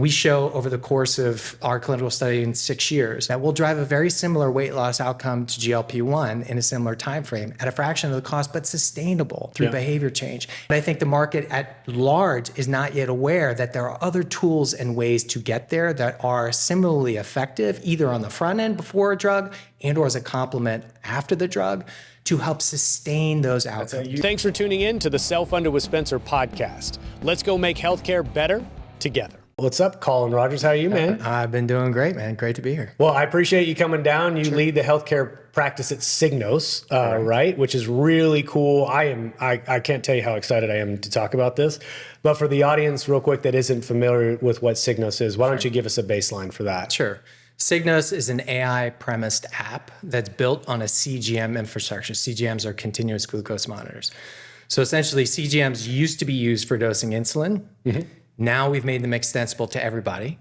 We show over the course of our clinical study in 6 years that we'll drive a very similar weight loss outcome to GLP-1 in a similar time frame at a fraction of the cost, but sustainable through behavior change. And I think the market at large is not yet aware that there are other tools and ways to get there that are similarly effective, either on the front end before a drug and or as a complement after the drug, to help sustain those outcomes. Thanks for tuning in to the Self-Funded with Spencer podcast. Let's go make healthcare better together. What's up, Colin Rogers? How are you, man? I've been doing great, man. Great to be here. Well, I appreciate you coming down. You lead the healthcare practice at Signos, right? Which is really cool. I can't tell you how excited I am to talk about this. But for the audience, real quick, that isn't familiar with what Signos is, why don't you give us a baseline for that? Sure. Signos is an AI-premised app that's built on a CGM infrastructure. CGMs are continuous glucose monitors. So essentially, CGMs used to be used for dosing insulin. Now we've made them extensible to everybody.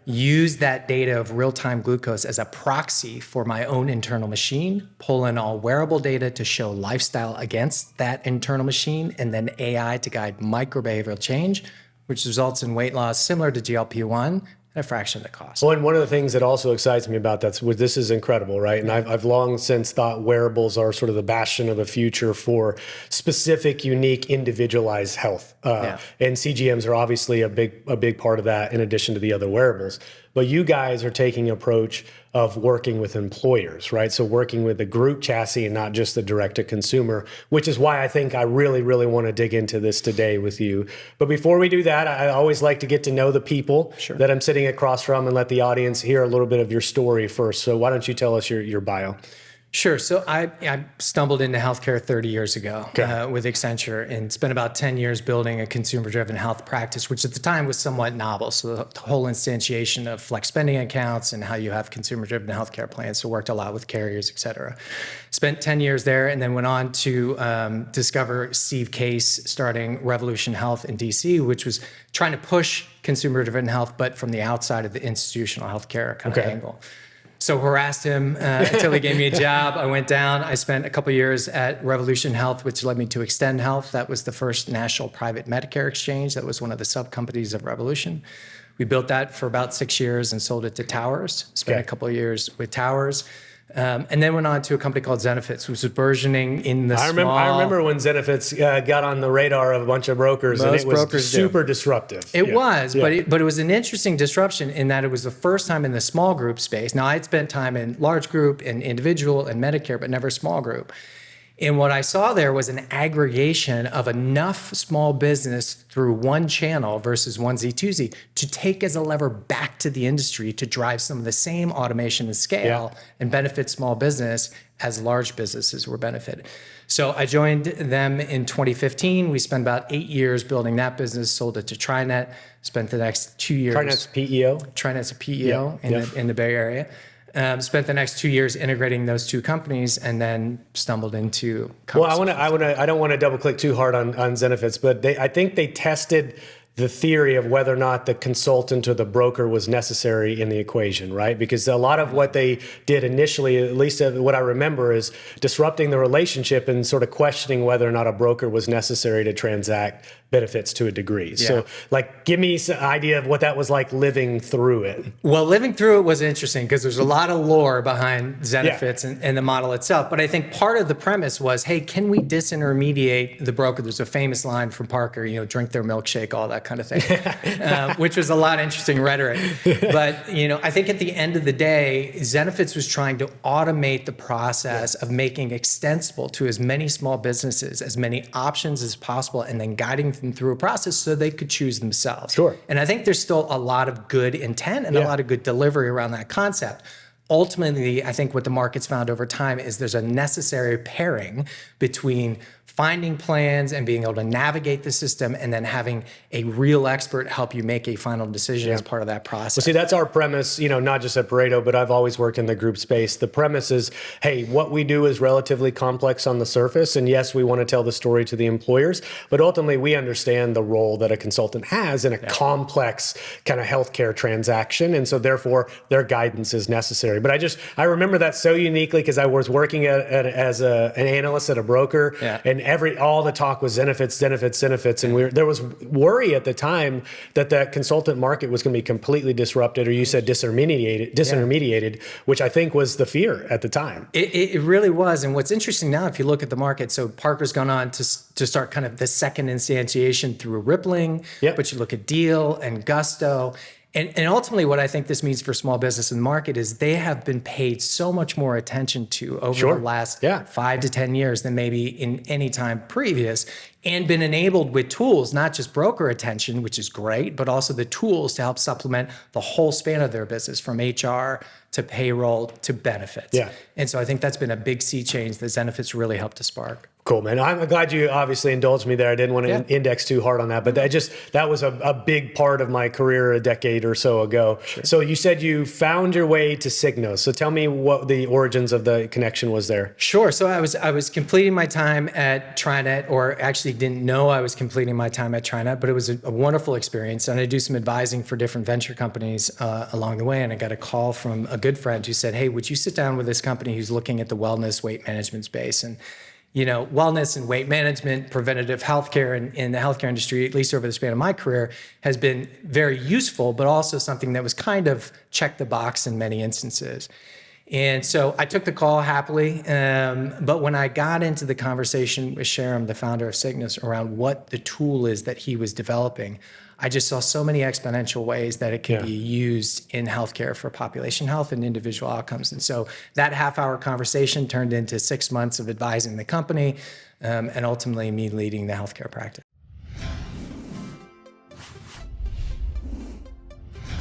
Use that data of real-time glucose as a proxy for my own internal machine, pull in all wearable data to show lifestyle against that internal machine, and then AI to guide microbehavioral change, which results in weight loss similar to GLP-1 at a fraction of the cost. Well, and one of the things that also excites me about this is incredible, right? And I've long since thought wearables are sort of the bastion of the future for specific, unique, individualized health. And CGMs are obviously a big part of that in addition to the other wearables. But you guys are taking an approach of working with employers, right? So working with the group chassis and not just the direct-to-consumer, which is why I think I really, really want to dig into this today with you. But before we do that, I always like to get to know the people that I'm sitting across from and let the audience hear a little bit of your story first. So why don't you tell us your bio? Sure. So I stumbled into healthcare 30 years ago with Accenture and spent about 10 years building a consumer-driven health practice, which at the time was somewhat novel. So the whole instantiation of flex spending accounts and how you have consumer-driven healthcare plans. So worked a lot with carriers, et cetera. Spent 10 years there and then went on to discover Steve Case starting Revolution Health in DC, which was trying to push consumer-driven health, but from the outside of the institutional healthcare kind of angle. So harassed him until he gave me a job. I went down. I spent a couple of years at Revolution Health, which led me to Extend Health. That was the first national private Medicare exchange. That was one of the sub-companies of Revolution. We built that for about 6 years and sold it to Towers. Spent a couple of years with Towers. And then went on to a company called Zenefits, which was burgeoning in the I remember when Zenefits got on the radar of a bunch of brokers, and it was super disruptive. It was, but it was an interesting disruption in that it was the first time in the small group space. Now, I'd spent time in large group and individual and Medicare, but never small group. And what I saw there was an aggregation of enough small business through one channel versus onesie, twosie to take as a lever back to the industry to drive some of the same automation and scale and benefit small business as large businesses were benefited. So I joined them in 2015. We spent about 8 years building that business, sold it to TriNet, spent the next 2 years. TriNet's PEO? TriNet's a PEO in the Bay Area. Spent the next 2 years integrating those two companies, and then stumbled into. Well, I don't want to double click too hard on Zenefits, but I think they tested the theory of whether or not the consultant or the broker was necessary in the equation, right? Because a lot of what they did initially, at least what I remember, is disrupting the relationship and sort of questioning whether or not a broker was necessary to transact benefits to a degree. So give me some idea of what that was like living through it. Well, living through it was interesting because there's a lot of lore behind Zenefits and the model itself. But I think part of the premise was, hey, can we disintermediate the broker? There's a famous line from Parker, drink their milkshake, all that kind of thing, which was a lot of interesting rhetoric. But, I think at the end of the day, Zenefits was trying to automate the process of making extensible to as many small businesses, as many options as possible, and then guiding them through a process so they could choose themselves. And I think there's still a lot of good intent and a lot of good delivery around that concept. Ultimately, I think what the market's found over time is there's a necessary pairing between finding plans and being able to navigate the system and then having a real expert help you make a final decision as part of that process. Well, see, that's our premise, not just at Pareto, but I've always worked in the group space. The premise is, hey, what we do is relatively complex on the surface. And yes, we want to tell the story to the employers, but ultimately we understand the role that a consultant has in a complex kind of healthcare transaction. And so therefore their guidance is necessary. But I remember that so uniquely because I was working as an analyst at a broker, and all the talk was Zenefits. And there was worry at the time that consultant market was going to be completely disrupted, or you said disintermediated, which I think was the fear at the time. It really was. And what's interesting now, if you look at the market, so Parker's gone on to start kind of the second instantiation through Rippling, but you look at Deal and Gusto. And ultimately, what I think this means for small business and market is they have been paid so much more attention to over the last 5 to 10 years than maybe in any time previous, and been enabled with tools, not just broker attention, which is great, but also the tools to help supplement the whole span of their business, from HR to payroll to benefits. And so I think that's been a big sea change that Zenefits really helped to spark. Cool, man. I'm glad you obviously indulged me there. I didn't want to index too hard on that, but that was a big part of my career a decade or so ago. So you said you found your way to Signos. So tell me what the origins of the connection was there. Sure. So I was completing my time at TriNet, or actually didn't know I was completing my time at TriNet, but it was a wonderful experience. And I do some advising for different venture companies along the way. And I got a call from a good friend who said, hey, would you sit down with this company who's looking at the wellness weight management space? And wellness and weight management, preventative healthcare in the healthcare industry, at least over the span of my career, has been very useful, but also something that was kind of check the box in many instances. And so I took the call happily. But when I got into the conversation with Sherem, the founder of Signos, around what the tool is that he was developing, I just saw so many exponential ways that it can be used in healthcare for population health and individual outcomes. And so that half-hour conversation turned into 6 months of advising the company, and ultimately me leading the healthcare practice.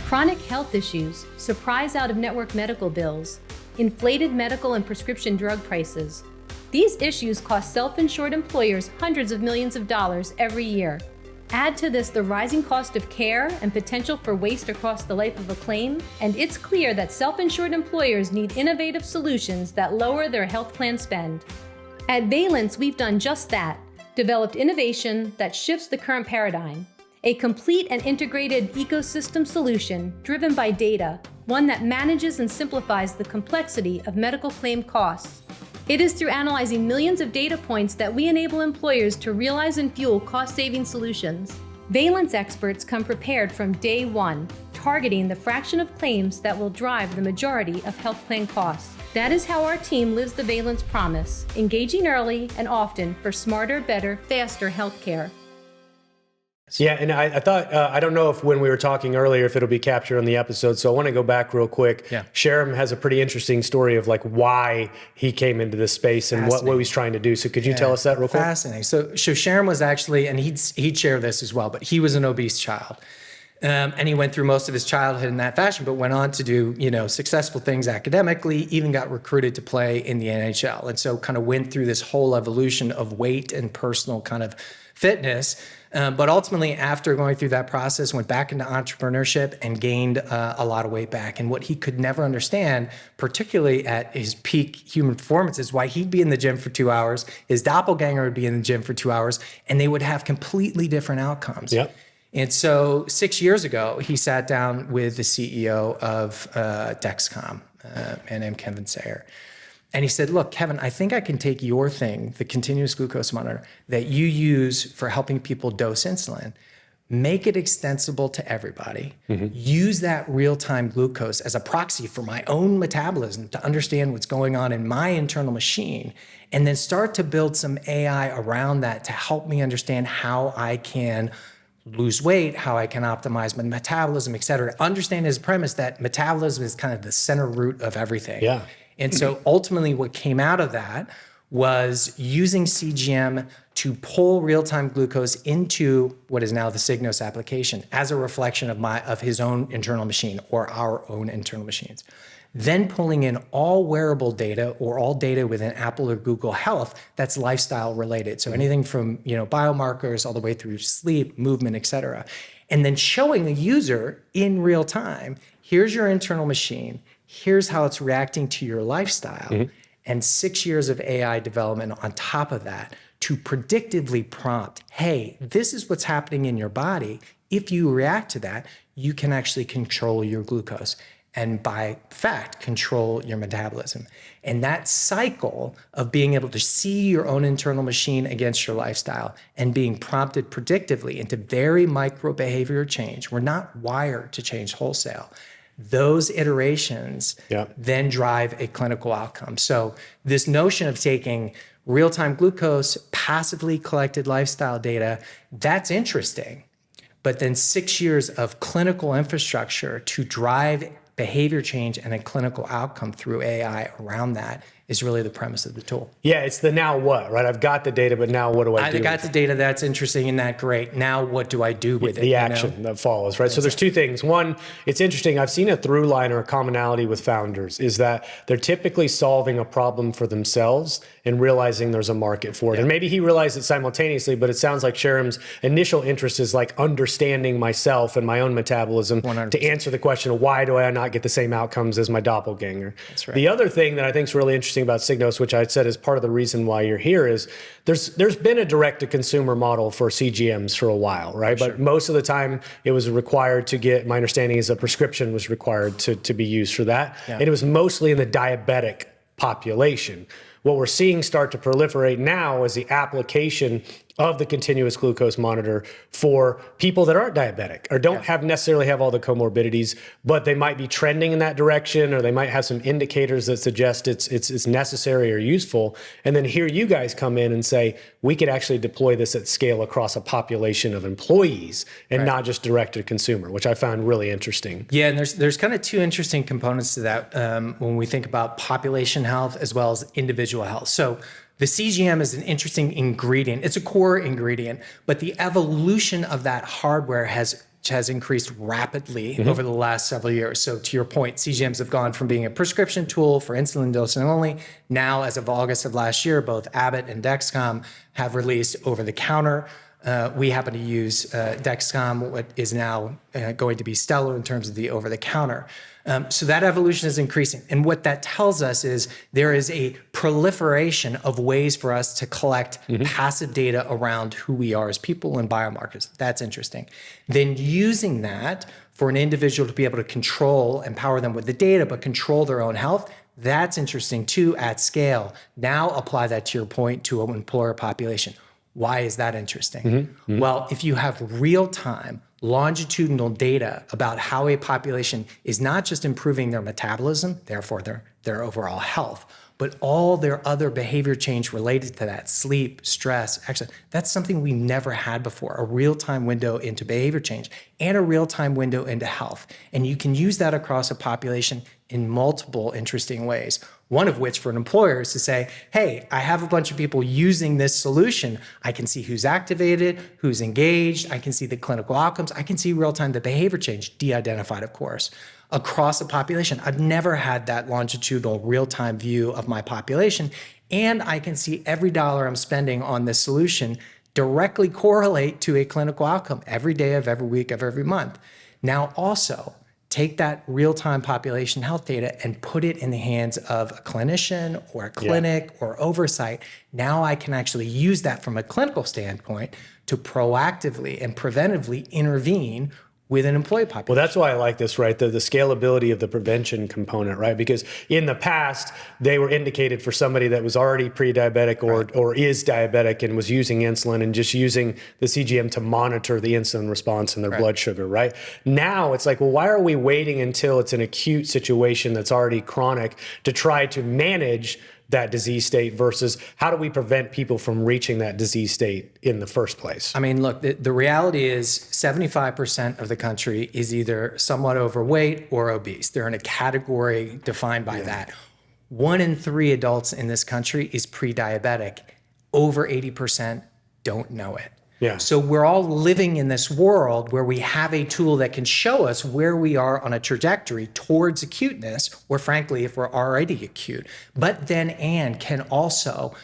Chronic health issues, surprise out-of-network medical bills, inflated medical and prescription drug prices. These issues cost self-insured employers hundreds of millions of dollars every year. Add to this the rising cost of care and potential for waste across the life of a claim, and it's clear that self-insured employers need innovative solutions that lower their health plan spend. At Valence, we've done just that, developed innovation that shifts the current paradigm. A complete and integrated ecosystem solution driven by data, one that manages and simplifies the complexity of medical claim costs. It is through analyzing millions of data points that we enable employers to realize and fuel cost-saving solutions. Valence experts come prepared from day one, targeting the fraction of claims that will drive the majority of health plan costs. That is how our team lives the Valence promise, engaging early and often for smarter, better, faster healthcare. Yeah, and I thought, I don't know if when we were talking earlier, if it'll be captured on the episode, so I want to go back real quick. Sherem has a pretty interesting story of like why he came into this space and what he's trying to do. So could you tell us that real quick? Fascinating. So Sherem was actually, and he'd share this as well, but he was an obese child. And he went through most of his childhood in that fashion, but went on to do, successful things academically, even got recruited to play in the NHL. And so kind of went through this whole evolution of weight and personal kind of fitness. But ultimately, after going through that process, went back into entrepreneurship and gained a lot of weight back. And what he could never understand, particularly at his peak human performance, is why he'd be in the gym for 2 hours, his doppelganger would be in the gym for 2 hours, and they would have completely different outcomes. And so 6 years ago, he sat down with the CEO of Dexcom, a man named Kevin Sayer. And he said, look, Kevin, I think I can take your thing, the continuous glucose monitor that you use for helping people dose insulin, make it extensible to everybody, use that real-time glucose as a proxy for my own metabolism to understand what's going on in my internal machine, and then start to build some AI around that to help me understand how I can lose weight, how I can optimize my metabolism, et cetera. Understand his premise that metabolism is kind of the center root of everything. And so ultimately what came out of that was using CGM to pull real-time glucose into what is now the Signos application as a reflection of his own internal machine or our own internal machines. Then pulling in all wearable data or all data within Apple or Google Health that's lifestyle related. So anything from biomarkers all the way through sleep, movement, et cetera. And then showing the user in real time, here's your internal machine, here's how it's reacting to your lifestyle, and 6 years of AI development on top of that to predictively prompt, hey, this is what's happening in your body. If you react to that, you can actually control your glucose. and by fact, control your metabolism. And that cycle of being able to see your own internal machine against your lifestyle and being prompted predictively into very micro behavior change, we're not wired to change wholesale. Those iterations then drive a clinical outcome. So this notion of taking real-time glucose, passively collected lifestyle data, that's interesting. But then 6 years of clinical infrastructure to drive behavior change and a clinical outcome through AI around that is really the premise of the tool. Yeah, it's the now what, right? I've got the data, but now what do I do? I got the data, that's interesting and that great. Now what do I do with it? The action that follows, right? So there's two things. One, it's interesting. I've seen a through line or a commonality with founders is that they're typically solving a problem for themselves and realizing there's a market for it. And maybe he realized it simultaneously, but it sounds like Sherem's initial interest is like understanding myself and my own metabolism 100%. To answer the question of why do I not get the same outcomes as my doppelganger? That's right. The other thing that I think is really interesting about Signos, which I said is part of the reason why you're here, is there's been a direct-to-consumer model for CGMs for a while, right? But most of the time it was required to get, my understanding is a prescription was required to be used for that. And it was mostly in the diabetic population. What we're seeing start to proliferate now is the application of the continuous glucose monitor for people that aren't diabetic or don't necessarily have all the comorbidities, but they might be trending in that direction, or they might have some indicators that suggest it's necessary or useful. And then here you guys come in and say, we could actually deploy this at scale across a population of employees and not just direct to consumer, which I found really interesting. Yeah, and there's kind of two interesting components to that when we think about population health as well as individual health. So the CGM is an interesting ingredient. It's a core ingredient, but the evolution of that hardware has increased rapidly over the last several years. So to your point, CGMs have gone from being a prescription tool for insulin dosing only. Now, as of August of last year, both Abbott and Dexcom have released over-the-counter. We happen to use Dexcom, what is now going to be Stellar in terms of the over-the-counter. So that evolution is increasing. And what that tells us is there is a proliferation of ways for us to collect passive data around who we are as people and biomarkers. That's interesting. Then using that for an individual to be able to control, empower them with the data, but control their own health, that's interesting too at scale. Now apply that to your point to an employer population. Why is that interesting? Well, if you have real-time, longitudinal data about how a population is not just improving their metabolism, therefore their overall health, but all their other behavior change related to that, sleep, stress, exercise, that's something we never had before, a real-time window into behavior change and a real-time window into health. And you can use that across a population in multiple interesting ways. One of which for an employer is to say, hey, I have a bunch of people using this solution. I can see who's activated, who's engaged. I can see the clinical outcomes. I can see real-time the behavior change, de-identified, of course, across a population. I've never had that longitudinal real-time view of my population. And I can see every dollar I'm spending on this solution directly correlate to a clinical outcome every day of every week of every month. Now also, take that real-time population health data and put it in the hands of a clinician or a clinic or oversight. Now I can actually use that from a clinical standpoint to proactively and preventively intervene with an employee population. Well, that's why I like this, right? The scalability of the prevention component, right? Because in the past, they were indicated for somebody that was already pre-diabetic or is diabetic and was using insulin and just using the CGM to monitor the insulin response and their blood sugar, right? Now it's like, well, why are we waiting until it's an acute situation that's already chronic to try to manage that disease state versus how do we prevent people from reaching that disease state in the first place? I mean, look, the reality is 75% of the country is either somewhat overweight or obese. They're in a category defined by that. 1 in 3 adults in this country is pre-diabetic. Over 80% don't know it. So we're all living in this world where we have a tool that can show us where we are on a trajectory towards acuteness, or frankly, if we're already acute, but then and can also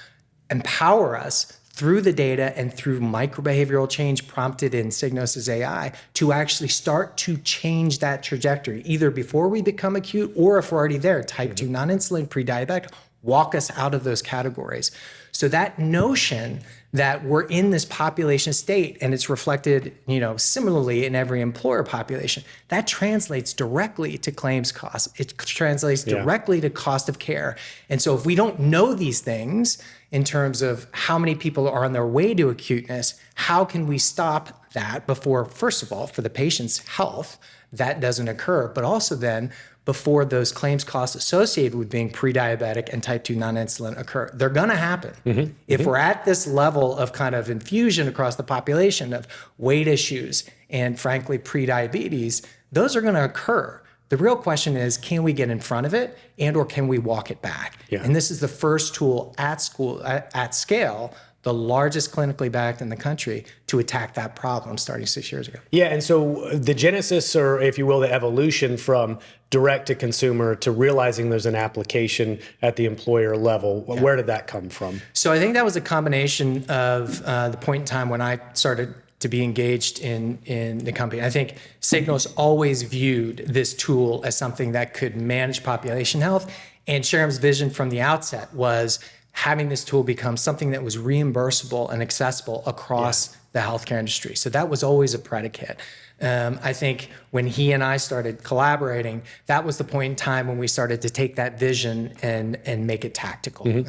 empower us through the data and through microbehavioral change prompted in Signos' AI to actually start to change that trajectory, either before we become acute or if we're already there, type 2 non-insulin, pre-diabetic, walk us out of those categories. So that notion that we're in this population state and it's reflected, similarly in every employer population, that translates directly to claims costs. It translates directly to cost of care. And so if we don't know these things in terms of how many people are on their way to acuteness, how can we stop that before, first of all, for the patient's health, that doesn't occur, but also then before those claims costs associated with being pre-diabetic and type 2 non-insulin occur. They're going to happen. If we're at this level of kind of infusion across the population of weight issues and frankly pre-diabetes, those are going to occur. The real question is, can we get in front of it and or can we walk it back? And this is the first tool at scale, the largest clinically backed in the country, to attack that problem starting 6 years ago. Yeah, and so the genesis, or if you will, the evolution from direct to consumer to realizing there's an application at the employer level, where did that come from? So I think that was a combination of the point in time when I started to be engaged in the company. I think Signos always viewed this tool as something that could manage population health, and Sharam's vision from the outset was having this tool become something that was reimbursable and accessible across the healthcare industry. So that was always a predicate. I think when he and I started collaborating, that was the point in time when we started to take that vision and make it tactical.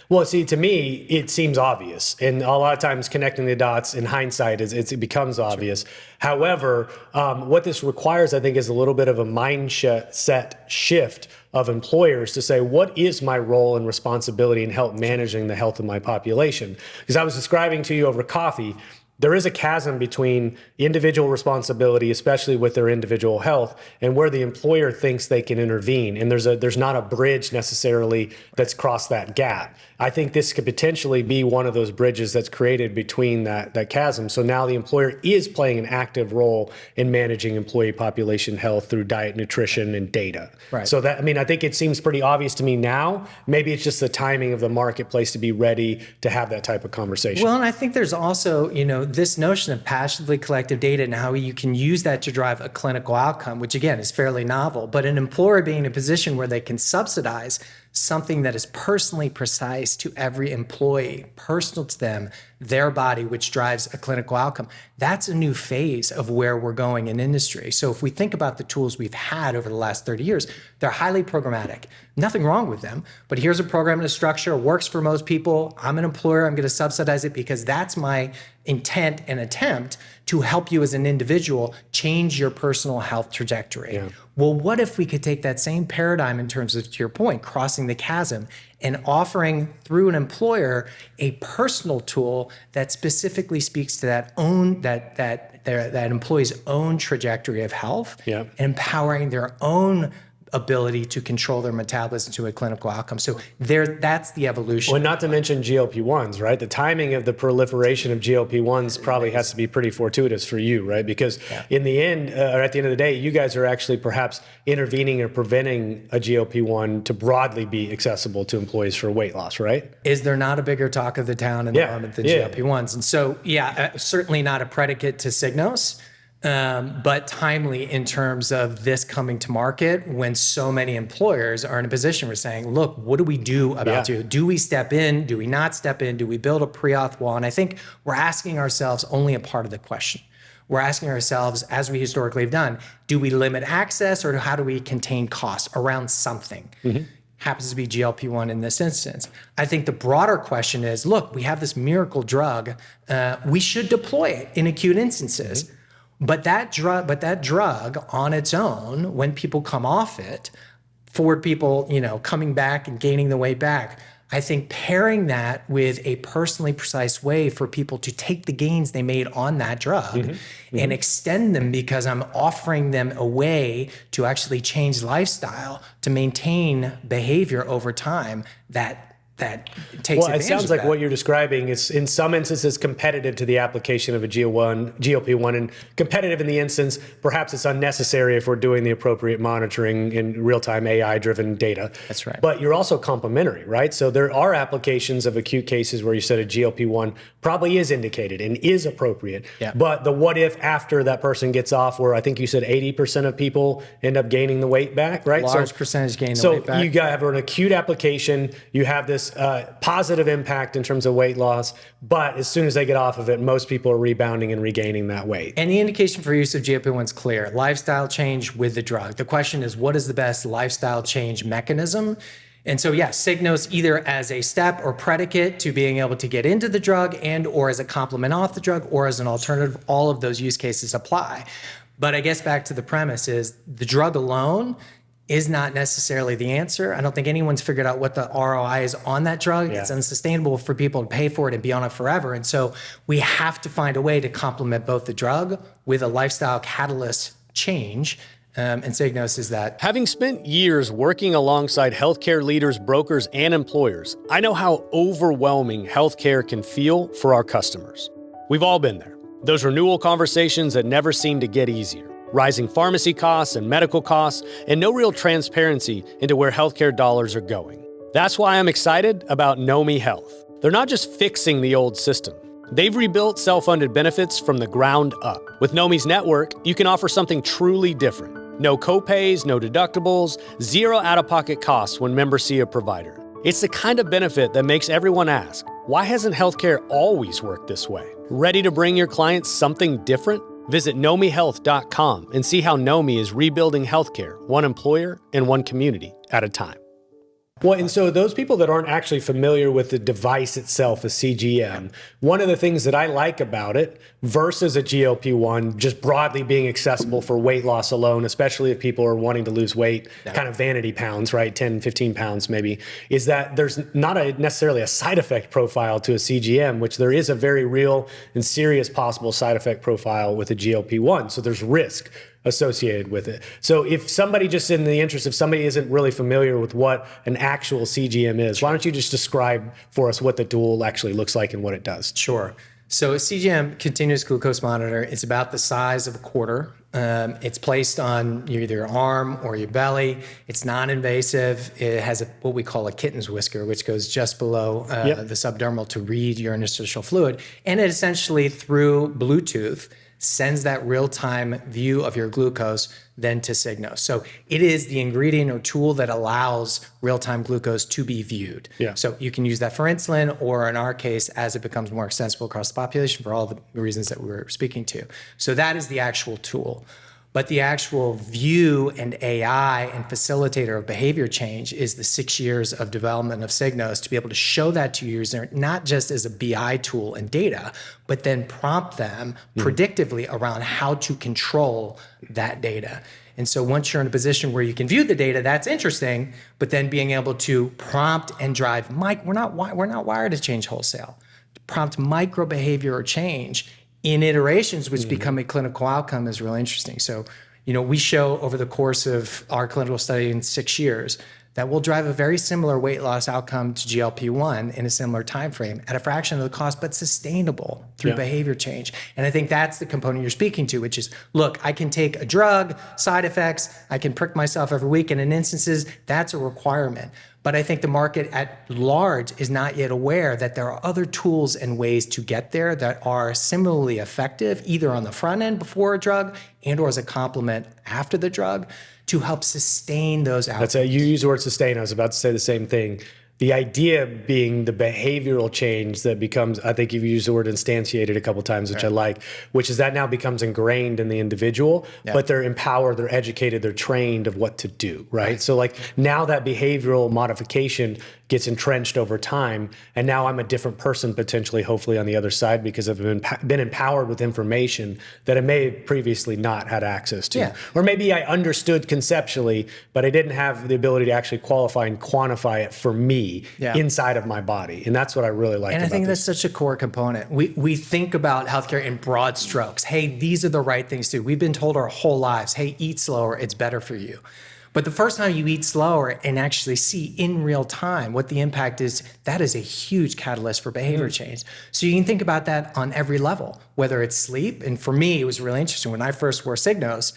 Well, see, to me, it seems obvious. And a lot of times connecting the dots in hindsight, it becomes obvious. However, what this requires, I think, is a little bit of a mindset shift of employers to say, what is my role and responsibility in help managing the health of my population? Because I was describing to you over coffee, there is a chasm between individual responsibility, especially with their individual health, and where the employer thinks they can intervene. And there's not a bridge necessarily that's crossed that gap. I think this could potentially be one of those bridges that's created between that chasm. So now the employer is playing an active role in managing employee population health through diet, nutrition, and data. So that, I think it seems pretty obvious to me now. Maybe it's just the timing of the marketplace to be ready to have that type of conversation. Well, and I think there's also, this notion of passively collective data and how you can use that to drive a clinical outcome, which again is fairly novel, but an employer being in a position where they can subsidize something that is personally precise to every employee, personal to them, their body, which drives a clinical outcome. That's a new phase of where we're going in industry. So if we think about the tools we've had over the last 30 years, they're highly programmatic. Nothing wrong with them, but here's a program and a structure, works for most people. I'm an employer, I'm going to subsidize it because that's my intent and attempt to help you as an individual change your personal health trajectory. Well, what if we could take that same paradigm in terms of, to your point, crossing the chasm and offering through an employer a personal tool that specifically speaks to that employee's own trajectory of health, and empowering their own ability to control their metabolism to a clinical outcome. So that's the evolution. Well, not to mention GLP-1s, right? The timing of the proliferation of GLP-1s probably has to be pretty fortuitous for you, right? Because in the end, or at the end of the day, you guys are actually perhaps intervening or preventing a GLP-1 to broadly be accessible to employees for weight loss, right? Is there not a bigger talk of the town in the moment than GLP-1s? And so, certainly not a predicate to Signos. But timely in terms of this coming to market when so many employers are in a position where saying, look, what do we do about you? Do we step in? Do we not step in? Do we build a pre-auth wall? And I think we're asking ourselves only a part of the question. We're asking ourselves, as we historically have done, do we limit access or how do we contain costs around something? Happens to be GLP-1 in this instance. I think the broader question is, look, we have this miracle drug. We should deploy it in acute instances. But that drug on its own, when people come off it, for people, coming back and gaining the weight back, I think pairing that with a personally precise way for people to take the gains they made on that drug and extend them because I'm offering them a way to actually change lifestyle to maintain behavior over time that takes advantage of that. Well, it sounds like what you're describing is in some instances competitive to the application of a GLP-1 and competitive in the instance, perhaps it's unnecessary if we're doing the appropriate monitoring in real-time AI-driven data. That's right. But you're also complementary, right? So there are applications of acute cases where you said a GLP-1 probably is indicated and is appropriate. But the what if after that person gets off, where I think you said 80% of people end up gaining the weight back, right? Large percentage gain the weight back. So you have an acute application, you have this this positive impact in terms of weight loss, but as soon as they get off of it, most people are rebounding and regaining that weight. And the indication for use of GLP-1 is clear: lifestyle change with the drug. The question is, what is the best lifestyle change mechanism? And so, yes, Signos either as a step or predicate to being able to get into the drug and or as a complement off the drug or as an alternative, all of those use cases apply. But I guess back to the premise is the drug alone is not necessarily the answer. I don't think anyone's figured out what the ROI is on that drug. Yeah. It's unsustainable for people to pay for it and be on it forever. And so we have to find a way to complement both the drug with a lifestyle catalyst change. And Signos is that. Having spent years working alongside healthcare leaders, brokers, and employers, I know how overwhelming healthcare can feel for our customers. We've all been there. Those renewal conversations that never seem to get easier. Rising pharmacy costs and medical costs, and no real transparency into where healthcare dollars are going. That's why I'm excited about Nomi Health. They're not just fixing the old system. They've rebuilt self-funded benefits from the ground up. With Nomi's network, you can offer something truly different. No copays, no deductibles, zero out-of-pocket costs when members see a provider. It's the kind of benefit that makes everyone ask, why hasn't healthcare always worked this way? Ready to bring your clients something different? Visit nomihealth.com and see how Nomi is rebuilding healthcare, one employer and one community at a time. Well, and so those people that aren't actually familiar with the device itself, a CGM, one of the things that I like about it versus a GLP-1 just broadly being accessible for weight loss alone, especially if people are wanting to lose weight, kind of vanity pounds, right? 10, 15 pounds maybe, is that there's not necessarily a side effect profile to a CGM, which there is a very real and serious possible side effect profile with a GLP-1. So there's risk associated with it. So if somebody, just in the interest, if somebody isn't really familiar with what an actual CGM is, why don't you just describe for us what the tool actually looks like and what it does? Sure. So a CGM, continuous glucose monitor, it's about the size of a quarter. It's placed on either your arm or your belly. It's non-invasive. It has what we call a kitten's whisker, which goes just below the subdermal to read your interstitial fluid. And it essentially, through Bluetooth, sends that real-time view of your glucose then to Signos. So it is the ingredient or tool that allows real-time glucose to be viewed. So you can use that for insulin, or in our case, as it becomes more extensible across the population for all the reasons that we were speaking to. So that is the actual tool. But the actual view and AI and facilitator of behavior change is the 6 years of development of Signos to be able to show that to your user, not just as a BI tool and data, but then prompt them predictively around how to control that data. And so once you're in a position where you can view the data, that's interesting, but then being able to prompt and drive, we're not wired to change wholesale. Prompt micro behavior or change in iterations, which become a clinical outcome, is really interesting. So, we show over the course of our clinical study in 6 years that will drive a very similar weight loss outcome to GLP-1 in a similar time frame at a fraction of the cost, but sustainable through behavior change. And I think that's the component you're speaking to, which is, look, I can take a drug, side effects, I can prick myself every week, and in instances, that's a requirement. But I think the market at large is not yet aware that there are other tools and ways to get there that are similarly effective, either on the front end before a drug and or as a complement after the drug, to help sustain those outcomes. You use the word sustain. I was about to say the same thing. The idea being the behavioral change that becomes, I think you've used the word instantiated a couple of times, which I like, which is that now becomes ingrained in the individual, but they're empowered, they're educated, they're trained of what to do, right? So like now that behavioral modification gets entrenched over time, and now I'm a different person potentially, hopefully on the other side, because I've been empowered with information that I may have previously not had access to. Or maybe I understood conceptually, but I didn't have the ability to actually qualify and quantify it for me inside of my body. And that's what I really like about this. And I think that's such a core component. We think about healthcare in broad strokes. Hey, these are the right things to do. We've been told our whole lives, hey, eat slower, it's better for you. But the first time you eat slower and actually see in real time what the impact is, that is a huge catalyst for behavior change. So you can think about that on every level, whether it's sleep. And for me, it was really interesting. When I first wore Signos,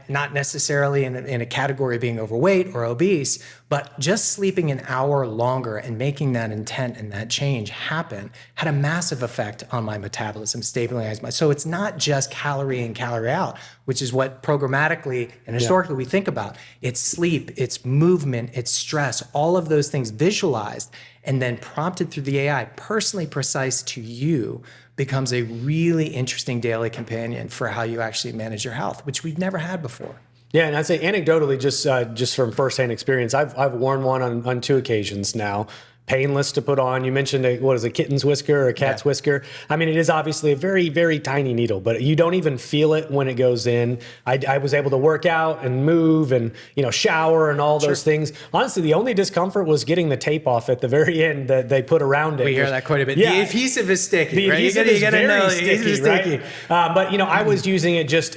not necessarily in a category of being overweight or obese, but just sleeping an hour longer and making that intent and that change happen had a massive effect on my metabolism, stabilized so it's not just calorie in, calorie out. which is what programmatically and historically we think about. It's sleep, it's movement, it's stress, all of those things visualized and then prompted through the AI, personally precise to you, becomes a really interesting daily companion for how you actually manage your health, which we've never had before. Yeah, and I'd say anecdotally, just from firsthand experience, I've worn one on 2 occasions now. Painless to put on. You mentioned a kitten's whisker or a cat's whisker. I mean, it is obviously a very, very tiny needle, but you don't even feel it when it goes in. I was able to work out and move and shower and all those things. Honestly, the only discomfort was getting the tape off at the very end that they put around it. We hear that quite a bit. Yeah. The adhesive is sticky, the right? adhesive is very sticky, right? But I was using it just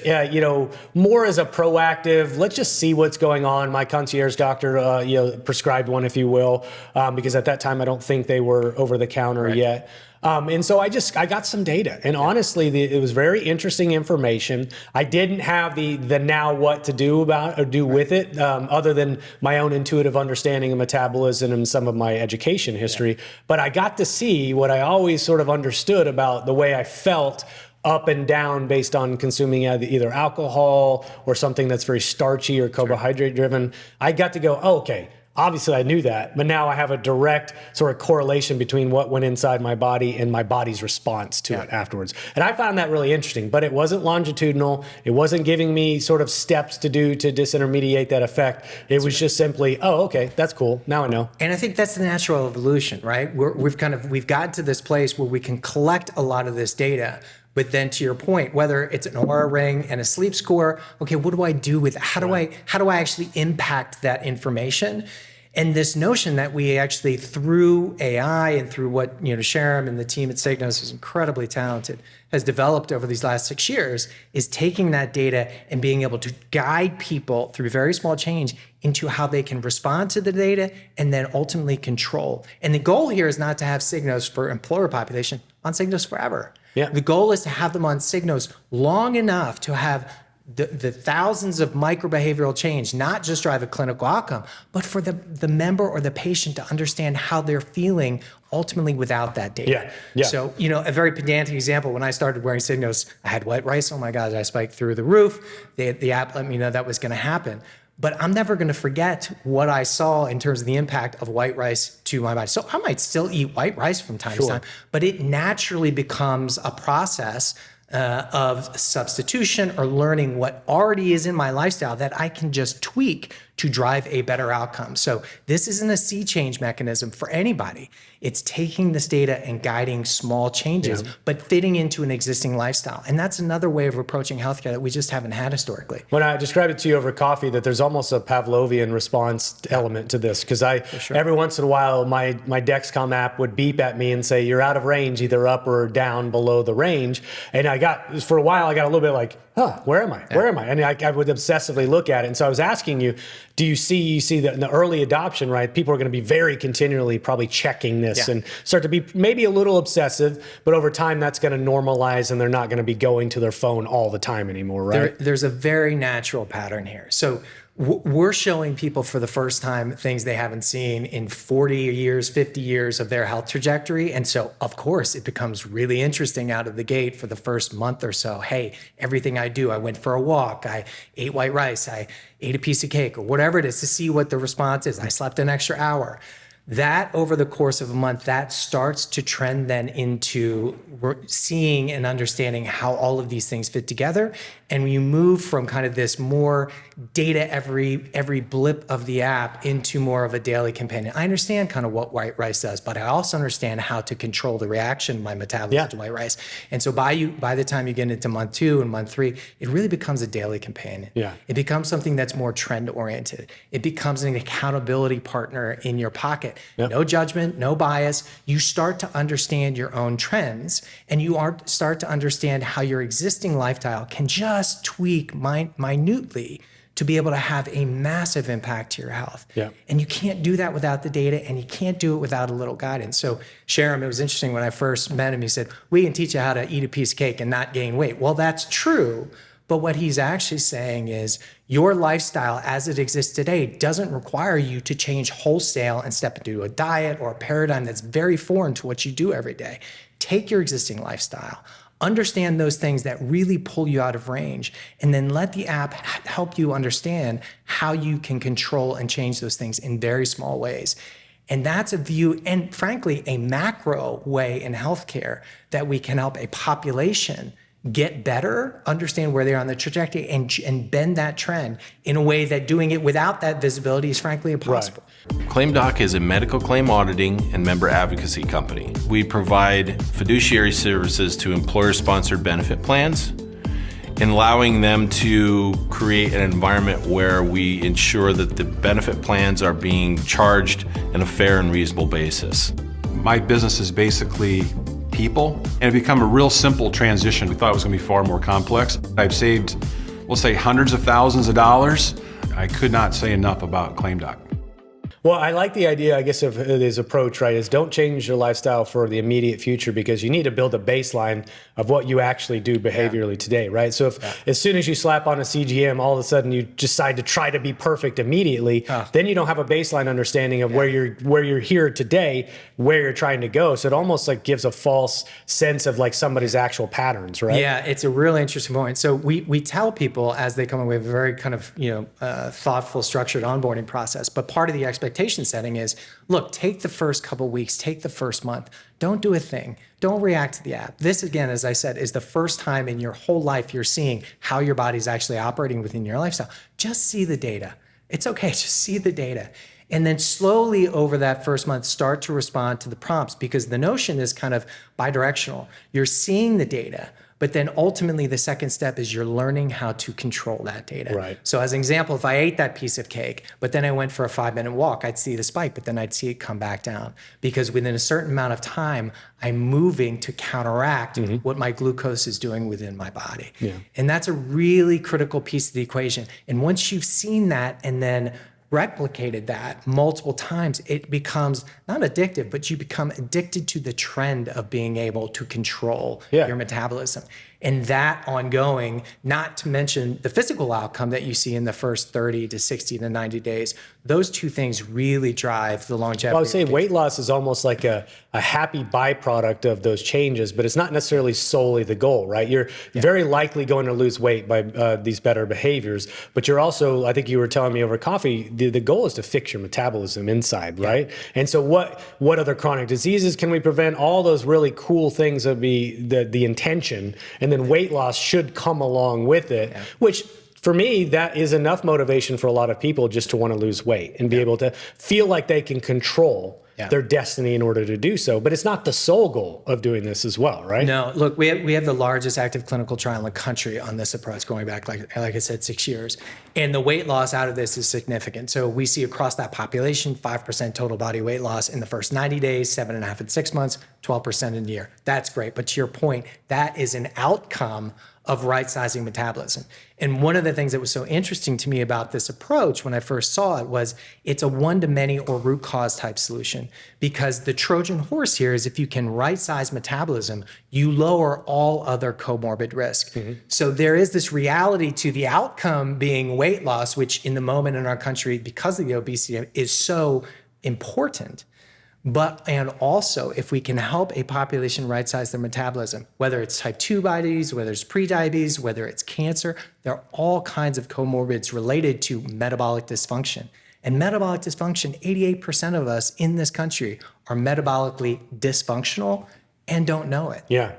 more as a proactive. Let's just see what's going on. My concierge doctor prescribed one, if you will, because at that time I don't think they were over the counter yet. And so I got some data, and honestly, it was very interesting information. I didn't have the now what to do with it, other than my own intuitive understanding of metabolism and some of my education history. But I got to see what I always sort of understood about the way I felt up and down based on consuming either alcohol or something that's very starchy or carbohydrate driven. I got to go, oh, okay. Obviously, I knew that, but now I have a direct sort of correlation between what went inside my body and my body's response to it afterwards. And I found that really interesting, but it wasn't longitudinal. It wasn't giving me sort of steps to do to disintermediate that effect. It was just simply, oh, okay, that's cool. Now I know. And I think that's the natural evolution, right? We've gotten to this place where we can collect a lot of this data. But then to your point, whether it's an Oura ring and a sleep score, okay, what do I do with it? How do I actually impact that information? And this notion that we actually, through AI and through what Sharon and the team at Signos, who's incredibly talented, has developed over these last 6 years, is taking that data and being able to guide people through very small change into how they can respond to the data and then ultimately control. And the goal here is not to have Signos for employer population on Signos forever. Yeah. The goal is to have them on Signos long enough to have the thousands of microbehavioral change, not just drive a clinical outcome, but for the member or the patient to understand how they're feeling ultimately without that data. Yeah. So, a very pedantic example, when I started wearing Signos, I had white rice. Oh my God, I spiked through the roof. The app let me know that was going to happen. But I'm never going to forget what I saw in terms of the impact of white rice to my body. So I might still eat white rice from time to time, but it naturally becomes a process of substitution or learning what already is in my lifestyle that I can just tweak to drive a better outcome. So this isn't a sea change mechanism for anybody. It's taking this data and guiding small changes, but fitting into an existing lifestyle. And that's another way of approaching healthcare that we just haven't had historically. When I described it to you over coffee, that there's almost a Pavlovian response element to this, because every once in a while, my Dexcom app would beep at me and say, you're out of range, either up or down below the range. And for a while, I got a little bit like, where am I? Where am I? And I would obsessively look at it. And so I was asking you, do you see that in the early adoption, right? People are going to be very continually probably checking this and start to be maybe a little obsessive, but over time that's going to normalize and they're not going to be going to their phone all the time anymore, right? There's a very natural pattern here. So we're showing people for the first time things they haven't seen in 40 years, 50 years of their health trajectory. And so, of course, it becomes really interesting out of the gate for the first month or so. Hey, everything I do, I went for a walk, I ate white rice, I ate a piece of cake, or whatever it is, to see what the response is. I slept an extra hour. That over the course of a month, that starts to trend then into seeing and understanding how all of these things fit together. And you move from kind of this more data every blip of the app into more of a daily companion. I understand kind of what white rice does, but I also understand how to control the reaction of my metabolism to white rice. And so by the time you get into month 2 and month 3, it really becomes a daily companion. Yeah. It becomes something that's more trend oriented. It becomes an accountability partner in your pocket. No judgment, no bias. You start to understand your own trends, and you start to understand how your existing lifestyle can just tweak minutely to be able to have a massive impact to your health. Yeah. And you can't do that without the data, and you can't do it without a little guidance. So Sharon, it was interesting when I first met him, he said, we can teach you how to eat a piece of cake and not gain weight. Well, that's true. But what he's actually saying is your lifestyle as it exists today doesn't require you to change wholesale and step into a diet or a paradigm that's very foreign to what you do every day. Take your existing lifestyle, Understand those things that really pull you out of range, and then let the app help you understand how you can control and change those things in very small ways. And that's a view, and frankly, a macro way in healthcare that we can help a population get better, understand where they are on the trajectory, and bend that trend in a way that doing it without that visibility is frankly impossible. Right. ClaimDoc is a medical claim auditing and member advocacy company. We provide fiduciary services to employer-sponsored benefit plans and allowing them to create an environment where we ensure that the benefit plans are being charged in a fair and reasonable basis. My business is basically people, and it become a real simple transition. We thought it was going to be far more complex. I've saved, we'll say, hundreds of thousands of dollars. I could not say enough about ClaimDoc. Well, I like the idea, I guess, of his approach, right, is don't change your lifestyle for the immediate future, because you need to build a baseline of what you actually do behaviorally today, right? So if as soon as you slap on a CGM, all of a sudden you decide to try to be perfect immediately, then you don't have a baseline understanding of where you're here today, where you're trying to go. So it almost like gives a false sense of like somebody's actual patterns, right? Yeah, it's a really interesting point. So we tell people as they come in, we have a very kind of thoughtful, structured onboarding process. But part of the expectation setting is, look, take the first couple weeks, take the first month, don't do a thing, don't react to the app. This, again, as I said, is the first time in your whole life you're seeing how your body's actually operating within your lifestyle. Just see the data. It's okay, just see the data. And then slowly over that first month, start to respond to the prompts, because the notion is kind of bidirectional. You're seeing the data, but then ultimately the second step is you're learning how to control that data. Right. So as an example, if I ate that piece of cake, but then I went for a 5-minute walk, I'd see the spike, but then I'd see it come back down. Because within a certain amount of time, I'm moving to counteract what my glucose is doing within my body. Yeah. And that's a really critical piece of the equation. And once you've seen that and then replicated that multiple times, it becomes not addictive, but you become addicted to the trend of being able to control your metabolism. And that ongoing, not to mention the physical outcome that you see in the first 30 to 60 to 90 days, those two things really drive the longevity. Well, I would say weight loss is almost like a happy byproduct of those changes, but it's not necessarily solely the goal, right? You're very likely going to lose weight by these better behaviors, but you're also, I think you were telling me over coffee, the goal is to fix your metabolism inside, right? And so what other chronic diseases can we prevent? All those really cool things would be the intention, and then weight loss should come along with it, which for me, that is enough motivation for a lot of people just to want to lose weight and be able to feel like they can control their destiny in order to do so. But it's not the sole goal of doing this as well, right? No, look, we have the largest active clinical trial in the country on this approach going back, like I said, 6 years. And the weight loss out of this is significant. So we see across that population, 5% total body weight loss in the first 90 days, 7.5 in 6 months, 12% in a year. That's great. But to your point, that is an outcome of right-sizing metabolism. And one of the things that was so interesting to me about this approach when I first saw it was it's a one-to-many or root cause type solution, because the Trojan horse here is if you can right-size metabolism, you lower all other comorbid risk. So there is this reality to the outcome being weight loss, which in the moment in our country, because of the obesity, is so important. And also, if we can help a population right-size their metabolism, whether it's type 2 diabetes, whether it's pre-diabetes, whether it's cancer, there are all kinds of comorbids related to metabolic dysfunction. And metabolic dysfunction, 88% of us in this country are metabolically dysfunctional and don't know it. Yeah.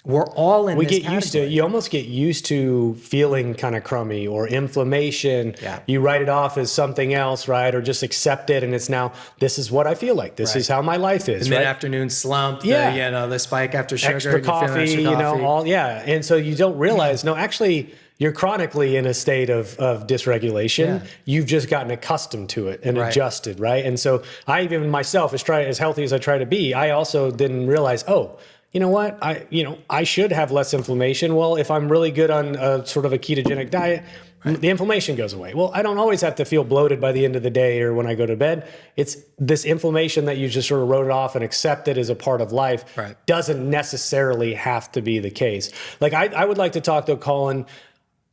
We're all in this get used to it. You almost get used to feeling kind of crummy or inflammation. You write it off as something else, right? Or just accept it. And it's now, this is what I feel like. This is how my life is. The mid-afternoon slump, the spike after sugar. Extra coffee, and so you don't realize, no, actually, you're chronically in a state of dysregulation. You've just gotten accustomed to it and adjusted, right? And so I even myself, as healthy as I try to be, I also didn't realize, you know what? I should have less inflammation. Well, if I'm really good on sort of a ketogenic diet, the inflammation goes away. Well, I don't always have to feel bloated by the end of the day or when I go to bed. It's this inflammation that you just sort of wrote it off and accepted as a part of life doesn't necessarily have to be the case. Like I would like to talk though, Colin,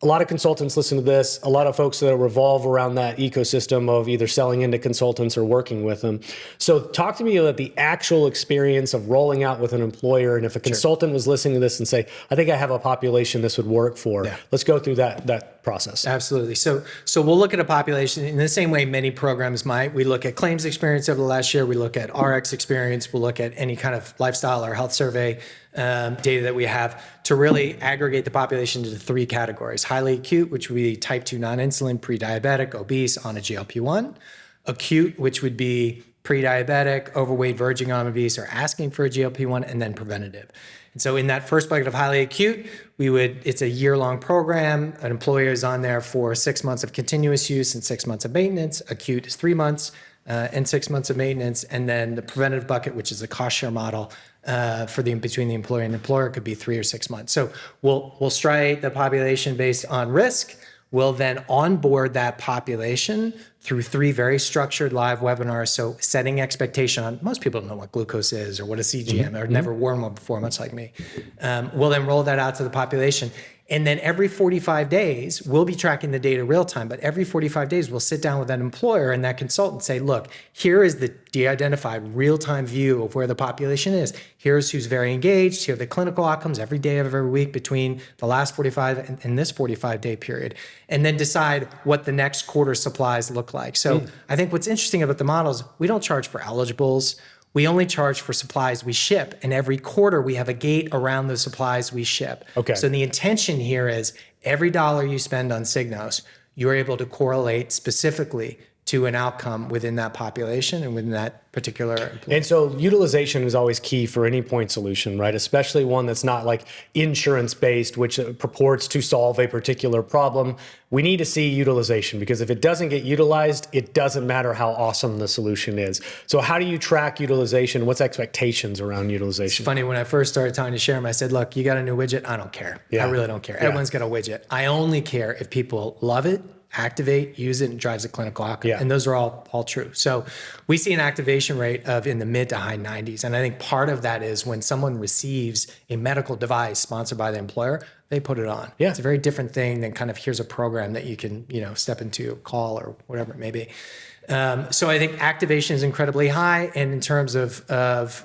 a lot of consultants listen to this, a lot of folks that revolve around that ecosystem of either selling into consultants or working with them. So talk to me about the actual experience of rolling out with an employer. And if a consultant was listening to this and say, I think I have a population this would work for, let's go through that process. Absolutely. So we'll look at a population in the same way many programs might. We look at claims experience over the last year. We look at RX experience. We'll look at any kind of lifestyle or health survey data that we have to really aggregate the population into 3 categories. Highly acute, which would be type 2 non-insulin, pre-diabetic, obese, on a GLP-1. Acute, which would be pre-diabetic, overweight, verging on obese, or asking for a GLP-1, and then preventative. And so in that first bucket of highly acute, it's a year-long program. An employer is on there for 6 months of continuous use and 6 months of maintenance. Acute is 3 months and 6 months of maintenance. And then the preventative bucket, which is a cost share model between the employer and the employer, could be 3 or 6 months. So we'll striate the population based on risk. We'll then onboard that population through 3 very structured live webinars. So setting expectation on, most people don't know what glucose is or what a CGM, or never worn one before, much like me. We'll then roll that out to the population. And then every 45 days, we'll be tracking the data real time, but every 45 days, we'll sit down with that employer and that consultant and say, look, here is the de-identified real-time view of where the population is. Here's who's very engaged. Here are the clinical outcomes every day of every week between the last 45 and this 45-day period. And then decide what the next quarter supplies look like. So I think what's interesting about the models, we don't charge for eligibles. We only charge for supplies we ship, and every quarter we have a gate around the supplies we ship. Okay. So the intention here is every dollar you spend on Signos, you're able to correlate specifically to an outcome within that population and within that particular employee. And so utilization is always key for any point solution, right? Especially one that's not like insurance-based, which purports to solve a particular problem. We need to see utilization, because if it doesn't get utilized, it doesn't matter how awesome the solution is. So how do you track utilization? What's expectations around utilization? It's funny, when I first started talking to Sharon, I said, look, you got a new widget? I don't care. I really don't care. Everyone's got a widget. I only care if people love it, activate, use it, and drives a clinical outcome. And those are all true. So we see an activation rate of in the mid to high 90s. And I think part of that is when someone receives a medical device sponsored by the employer, they put it on. It's a very different thing than kind of here's a program that you can, step into, call or whatever it may be. So I think activation is incredibly high, and in terms of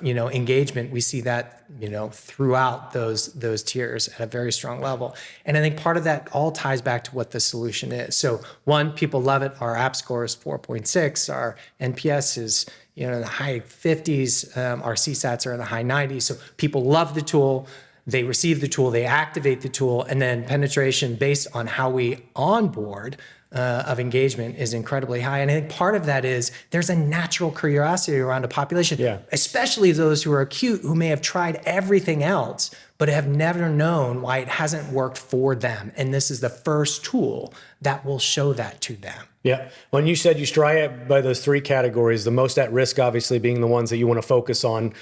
engagement, we see that throughout those tiers at a very strong level. And I think part of that all ties back to what the solution is. So one, people love it. Our app score is 4.6. Our NPS is in the high 50s. Our CSATs are in the high 90s. So people love the tool. They receive the tool, they activate the tool, and then penetration based on how we onboard of engagement is incredibly high. And I think part of that is there's a natural curiosity around a population, especially those who are acute, who may have tried everything else, but have never known why it hasn't worked for them. And this is the first tool that will show that to them. Yeah. When you said you striate by those 3 categories, the most at risk obviously being the ones that you want to focus on.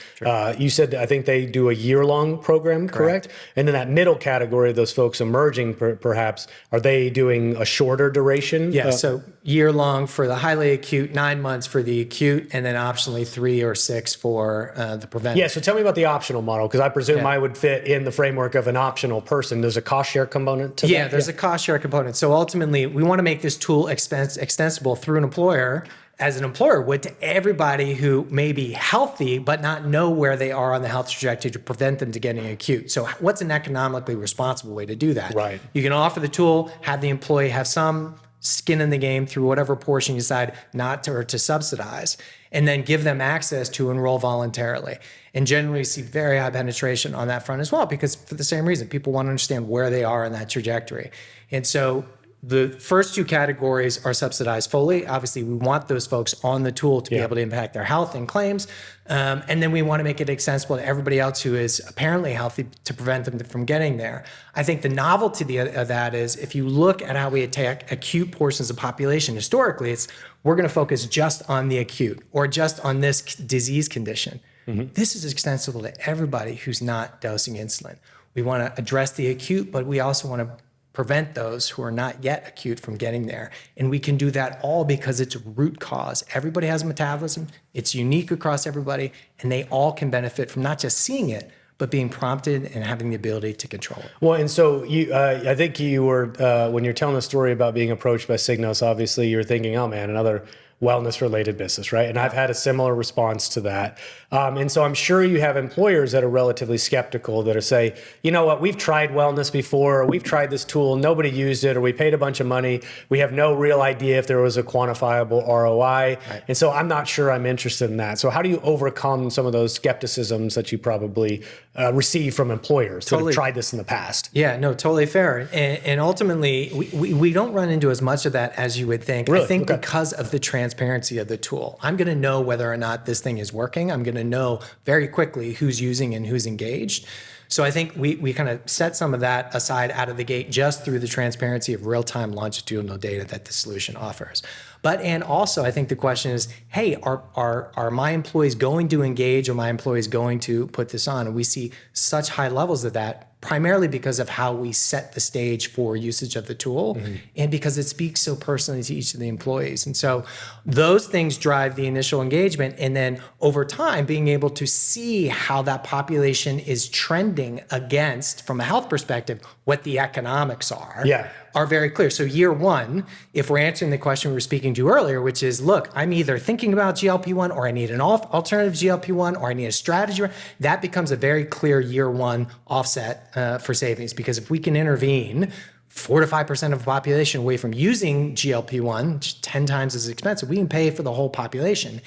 You said, I think they do a year-long program, correct? And then that middle category, those folks emerging perhaps, are they doing a shorter duration? Yeah, so year-long for the highly acute, 9 months for the acute, and then optionally 3 or 6 for the preventive. Yeah, so tell me about the optional model, because I presume I would fit in the framework of an optional person. There's a cost share component to that? Yeah, there's a cost share component. So ultimately, we want to make this tool extensible through an employer, as an employer would, to everybody who may be healthy but not know where they are on the health trajectory to prevent them to getting acute. So what's an economically responsible way to do that? Right. You can offer the tool, have the employee have some skin in the game through whatever portion you decide not to, or to subsidize, and then give them access to enroll voluntarily. And generally we see very high penetration on that front as well, because for the same reason, people want to understand where they are in that trajectory. And so the first 2 categories are subsidized fully. Obviously, we want those folks on the tool to be able to impact their health and claims. And then we want to make it accessible to everybody else who is apparently healthy to prevent them from getting there. I think the novelty of that is if you look at how we attack acute portions of the population, historically, it's we're going to focus just on the acute or just on this disease condition. This is extensible to everybody who's not dosing insulin. We want to address the acute, but we also want to prevent those who are not yet acute from getting there. And we can do that all because it's root cause. Everybody has a metabolism. It's unique across everybody, and they all can benefit from not just seeing it, but being prompted and having the ability to control it. Well, and so I think you were, when you're telling the story about being approached by Signos, obviously you're thinking, oh man, another wellness-related business, right? And I've had a similar response to that. And so I'm sure you have employers that are relatively skeptical that are say, you know what, we've tried wellness before, or we've tried this tool, nobody used it, or we paid a bunch of money. We have no real idea if there was a quantifiable ROI. Right. And so I'm not sure I'm interested in that. So how do you overcome some of those skepticisms that you probably receive from employers that have tried this in the past? Yeah, no, totally fair. And ultimately, we don't run into as much of that as you would think. Really? I think because of the transparency of the tool. I'm going to know whether or not this thing is working. I'm going to know very quickly who's using and who's engaged. So I think we kind of set some of that aside out of the gate just through the transparency of real-time longitudinal data that the solution offers. And also I think the question is, hey, are my employees going to engage, or my employees going to put this on? And we see such high levels of that, primarily because of how we set the stage for usage of the tool, and because it speaks so personally to each of the employees. And so those things drive the initial engagement, and then over time being able to see how that population is trending against, from a health perspective, what the economics are very clear. So year one, if we're answering the question we were speaking to earlier, which is, look, I'm either thinking about GLP-1, or I need an alternative GLP-1, or I need a strategy, that becomes a very clear year one offset for savings. Because if we can intervene 4 to 5% of the population away from using GLP-1, which is 10 times as expensive, we can pay for the whole population,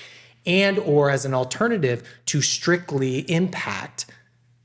and or as an alternative to strictly impact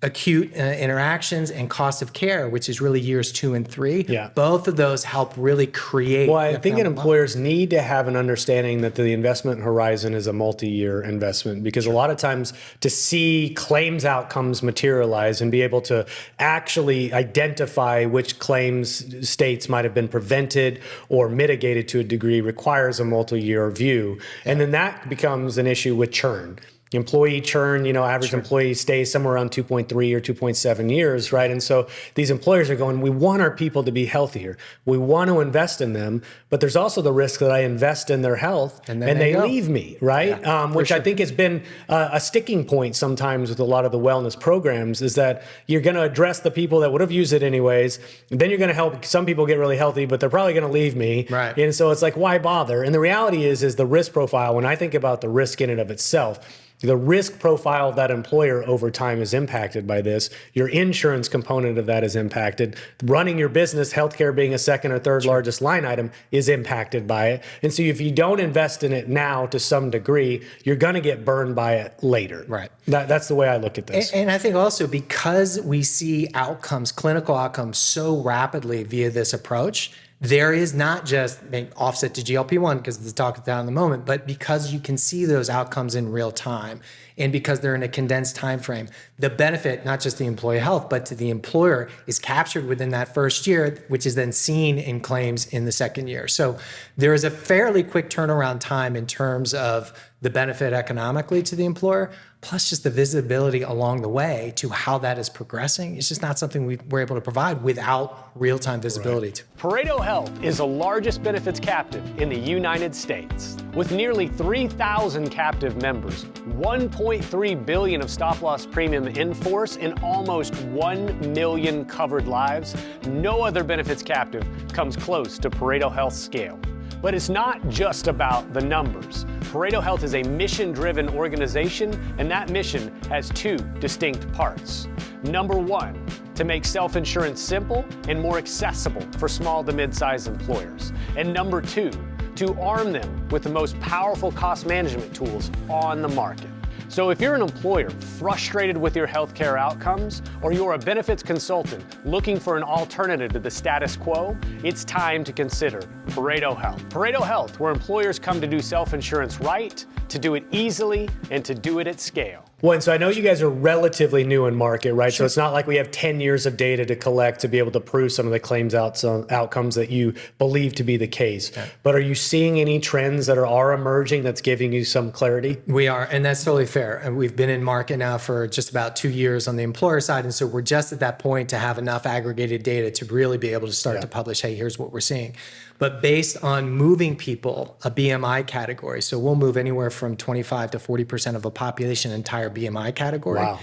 acute interactions and cost of care, which is really years 2 and 3. Yeah. Both of those help really create. Well, I think employers need to have an understanding that the investment horizon is a multi-year investment, because a lot of times to see claims outcomes materialize and be able to actually identify which claims states might have been prevented or mitigated to a degree requires a multi-year view. And then that becomes an issue with churn. Employee churn, average employee stays somewhere around 2.3 or 2.7 years, right? And so these employers are going, we want our people to be healthier. We want to invest in them, but there's also the risk that I invest in their health and they leave me, right? Yeah, which I think has been a sticking point sometimes with a lot of the wellness programs, is that you're going to address the people that would have used it anyways. Then you're going to help some people get really healthy, but they're probably going to leave me. Right. And so it's like, why bother? And the reality is the risk profile, when I think about the risk in and of itself, the risk profile of that employer over time is impacted by this. Your insurance component of that is impacted. Running your business, healthcare being a second or third largest line item, is impacted by it. And so if you don't invest in it now to some degree, you're going to get burned by it later. Right. That's the way I look at this. And I think also because we see outcomes, clinical outcomes, so rapidly via this approach, there is not just an offset to GLP-1, because we'll talk about that in a moment, but because you can see those outcomes in real time, and because they're in a condensed time frame, the benefit, not just the employee health, but to the employer, is captured within that first year, which is then seen in claims in the second year. So there is a fairly quick turnaround time in terms of the benefit economically to the employer, plus just the visibility along the way to how that is progressing. It's just not something we're able to provide without real-time visibility. Pareto Health is the largest benefits captive in the United States. With nearly 3,000 captive members, $1.3 billion of stop-loss premium in force, and almost 1 million covered lives, no other benefits captive comes close to Pareto Health's scale. But it's not just about the numbers. Pareto Health is a mission-driven organization, and that mission has 2 distinct parts. Number 1, to make self-insurance simple and more accessible for small to mid-sized employers. And number 2, to arm them with the most powerful cost management tools on the market. So if you're an employer frustrated with your healthcare outcomes, or you're a benefits consultant looking for an alternative to the status quo, it's time to consider Pareto Health. Pareto Health, where employers come to do self-insurance right, to do it easily, and to do it at scale. Well, and so I know you guys are relatively new in market, right? Sure. So it's not like we have 10 years of data to collect to be able to prove some of the claims outcomes that you believe to be the case. Yeah. But are you seeing any trends that are emerging that's giving you some clarity? We are, and that's totally fair. And we've been in market now for just about 2 years on the employer side. And so we're just at that point to have enough aggregated data to really be able to start to publish, hey, here's what we're seeing. But based on moving people, a BMI category, so we'll move anywhere from 25 to 40% of a population, entire BMI category. Wow.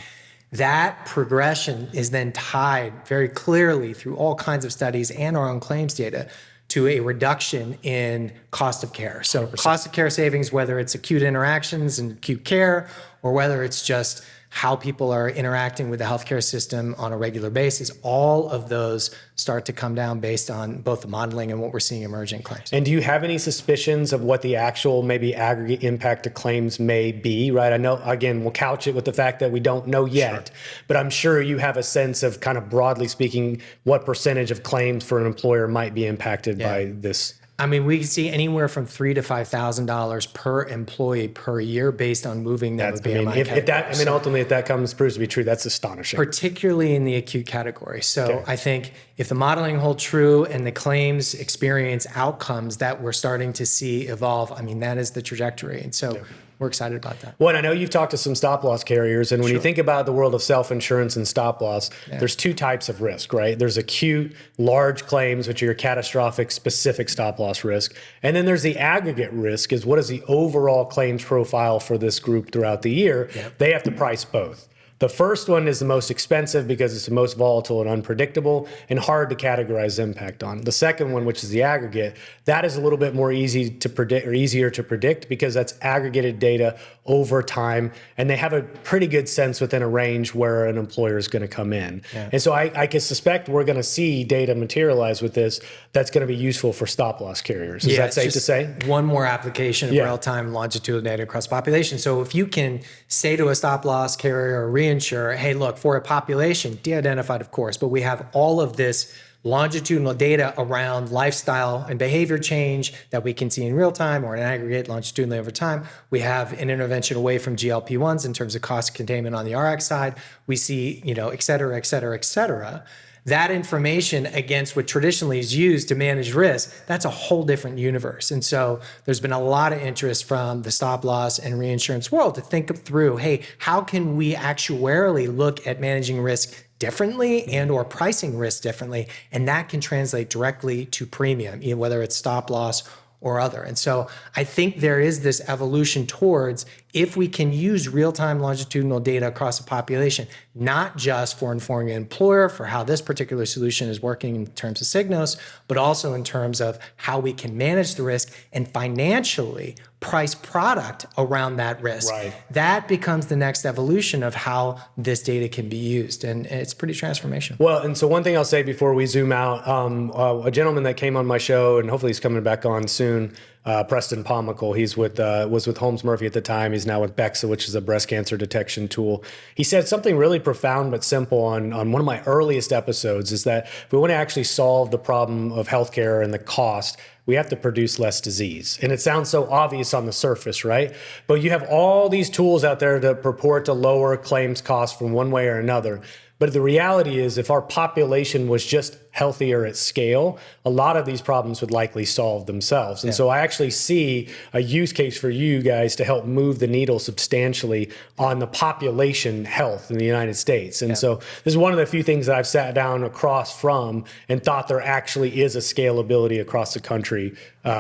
That progression is then tied very clearly through all kinds of studies and our own claims data to a reduction in cost of care. So 100%. Cost of care savings, whether it's acute interactions and acute care, or whether it's just how people are interacting with the healthcare system on a regular basis, all of those start to come down based on both the modeling and what we're seeing emerging claims. And do you have any suspicions of what the actual maybe aggregate impact to claims may be, right? I know, again, we'll couch it with the fact that we don't know yet, but I'm sure you have a sense of, kind of broadly speaking, what percentage of claims for an employer might be impacted by this. I mean, we see anywhere from $3,000 to $5,000 per employee per year based on moving them with BMI. Ultimately, if that proves to be true, that's astonishing. Particularly in the acute category. So I think if the modeling holds true and the claims experience outcomes that we're starting to see evolve, I mean, that is the trajectory. And so we're excited about that. Well, and I know you've talked to some stop loss carriers, and when you think about the world of self-insurance and stop loss, there's two types of risk, right? There's acute, large claims, which are your catastrophic, specific stop loss risk. And then there's the aggregate risk, is what is the overall claims profile for this group throughout the year? They have to price both. The first one is the most expensive because it's the most volatile and unpredictable and hard to categorize impact on. The second one, which is the aggregate, that is a little bit more easy to predict, or easier to predict, because that's aggregated data over time, and they have a pretty good sense within a range where an employer is going to come in. And so I can suspect we're going to see data materialize with this that's going to be useful for stop loss carriers. Is that safe to say? One more application of real-time longitudinal data across population. So if you can say to a stop loss carrier or reinsurer, hey, look, for a population, de-identified of course, but we have all of this longitudinal data around lifestyle and behavior change that we can see in real time or in aggregate longitudinally over time. We have an intervention away from GLP-1s in terms of cost containment on the RX side. We see, et cetera, et cetera, et cetera. That information against what traditionally is used to manage risk, that's a whole different universe. And so there's been a lot of interest from the stop loss and reinsurance world to think through, hey, how can we actuarially look at managing risk differently and or pricing risk differently? And that can translate directly to premium, whether it's stop loss or other. And so I think there is this evolution towards, if we can use real-time longitudinal data across a population, not just for informing an employer for how this particular solution is working in terms of Signos, but also in terms of how we can manage the risk and financially price product around that risk. That becomes the next evolution of how this data can be used. And it's pretty transformational. Well, and so one thing I'll say before we zoom out, a gentleman that came on my show, and hopefully he's coming back on soon, Preston Pomical. He's was with Holmes Murphy at the time. He's now with BEXA, which is a breast cancer detection tool. He said something really profound but simple on one of my earliest episodes, is that if we want to actually solve the problem of healthcare and the cost, we have to produce less disease. And it sounds so obvious on the surface, right? But you have all these tools out there that purport to lower claims costs from one way or another. But the reality is, if our population was just healthier at scale, a lot of these problems would likely solve themselves. And so I actually see a use case for you guys to help move the needle substantially on the population health in the United States. And so this is one of the few things that I've sat down across from and thought there actually is a scalability across the country